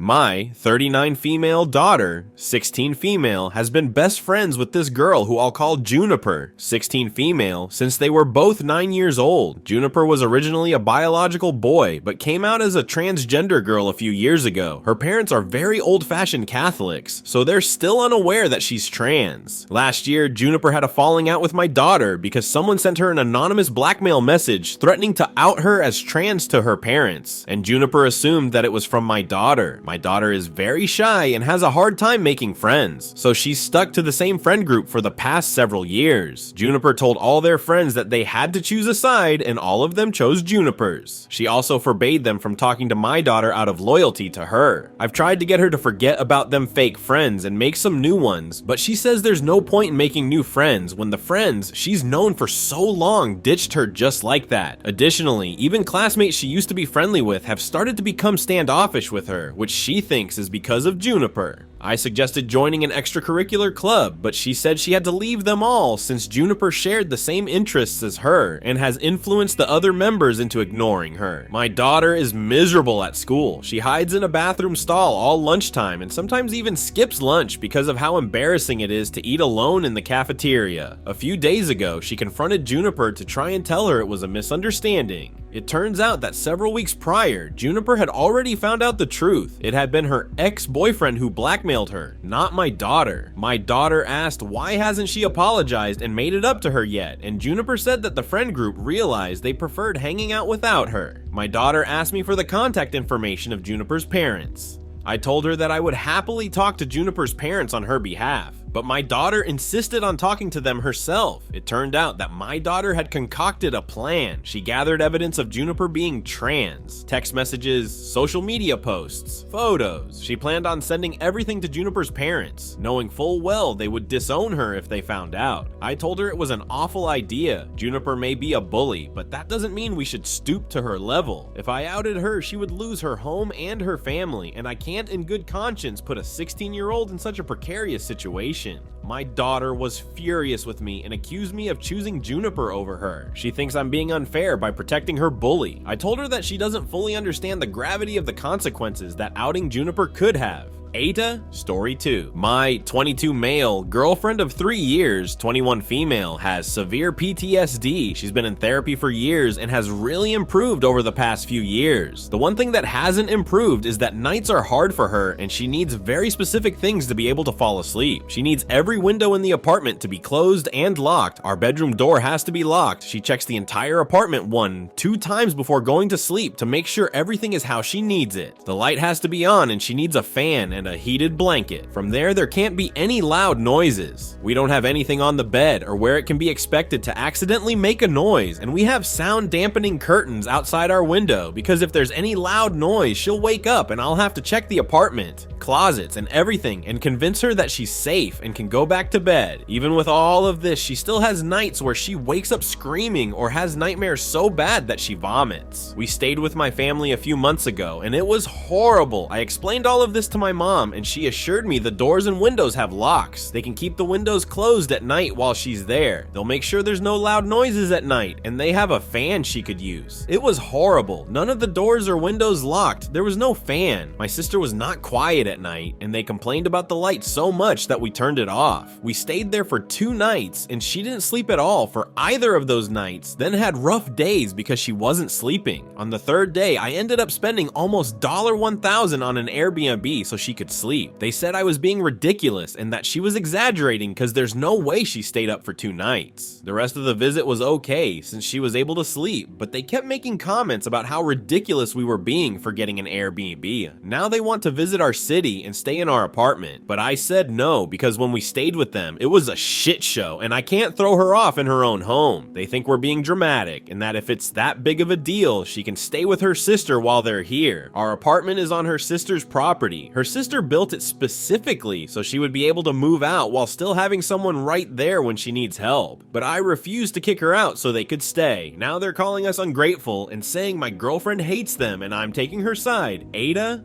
My 39 female daughter, 16 female, has been best friends with this girl who I'll call Juniper, 16 female, since they were both 9 years old. Juniper was originally a biological boy, but came out as a transgender girl a few years ago. Her parents are very old-fashioned Catholics, so they're still unaware that she's trans. Last year, Juniper had a falling out with my daughter because someone sent her an anonymous blackmail message threatening to out her as trans to her parents, and Juniper assumed that it was from my daughter. My daughter is very shy and has a hard time making friends, so she's stuck to the same friend group for the past several years. Juniper told all their friends that they had to choose a side, and all of them chose Juniper's. She also forbade them from talking to my daughter out of loyalty to her. I've tried to get her to forget about them fake friends and make some new ones, but she says there's no point in making new friends when the friends she's known for so long ditched her just like that. Additionally, even classmates she used to be friendly with have started to become standoffish with her, which she thinks is because of Juniper. I suggested joining an extracurricular club, but she said she had to leave them all since Juniper shared the same interests as her and has influenced the other members into ignoring her. My daughter is miserable at school. She hides in a bathroom stall all lunchtime and sometimes even skips lunch because of how embarrassing it is to eat alone in the cafeteria. A few days ago, she confronted Juniper to try and tell her it was a misunderstanding. It turns out that several weeks prior, Juniper had already found out the truth. It had been her ex-boyfriend who blackmailed her, not my daughter. My daughter asked why hasn't she apologized and made it up to her yet, and Juniper said that the friend group realized they preferred hanging out without her. My daughter asked me for the contact information of Juniper's parents. I told her that I would happily talk to Juniper's parents on her behalf, but my daughter insisted on talking to them herself. It turned out that my daughter had concocted a plan. She gathered evidence of Juniper being trans, text messages, social media posts, photos. She planned on sending everything to Juniper's parents, knowing full well they would disown her if they found out. I told her it was an awful idea. Juniper may be a bully, but that doesn't mean we should stoop to her level. If I outed her, she would lose her home and her family, and I can't in good conscience put a 16-year-old in such a precarious situation. My daughter was furious with me and accused me of choosing Juniper over her. She thinks I'm being unfair by protecting her bully. I told her that she doesn't fully understand the gravity of the consequences that outing Juniper could have. AITA, Story 2. My 22 male, girlfriend of 3 years, 21 female, has severe PTSD. She's been in therapy for years and has really improved over the past few years. The one thing that hasn't improved is that nights are hard for her and she needs very specific things to be able to fall asleep. She needs every window in the apartment to be closed and locked. Our bedroom door has to be locked. She checks the entire apartment 2 times before going to sleep to make sure everything is how she needs it. The light has to be on and she needs a fan and a heated blanket. From there can't be any loud noises. We don't have anything on the bed or where it can be expected to accidentally make a noise, and we have sound dampening curtains outside our window because if there's any loud noise, she'll wake up and I'll have to check the apartment, closets, and everything and convince her that she's safe and can go back to bed. Even with all of this, she still has nights where she wakes up screaming or has nightmares so bad that she vomits. We stayed with my family a few months ago and it was horrible. I explained all of this to my mom and she assured me the doors and windows have locks. They can keep the windows closed at night while she's there. They'll make sure there's no loud noises at night, and they have a fan she could use. It was horrible. None of the doors or windows locked. There was no fan. My sister was not quiet at night, and they complained about the light so much that we turned it off. We stayed there for 2 nights, and she didn't sleep at all for either of those nights, then had rough days because she wasn't sleeping. On the 3rd day, I ended up spending almost $1,000 on an Airbnb so she could sleep. They said I was being ridiculous and that she was exaggerating because there's no way she stayed up for 2 nights. The rest of the visit was okay since she was able to sleep, but they kept making comments about how ridiculous we were being for getting an Airbnb. Now they want to visit our city and stay in our apartment, but I said no because when we stayed with them, it was a shit show and I can't throw her off in her own home. They think we're being dramatic and that if it's that big of a deal, she can stay with her sister while they're here. Our apartment is on her sister's property. Her sister built it specifically so she would be able to move out while still having someone right there when she needs help. But I refused to kick her out so they could stay. Now they're calling us ungrateful and saying my girlfriend hates them and I'm taking her side. AITA,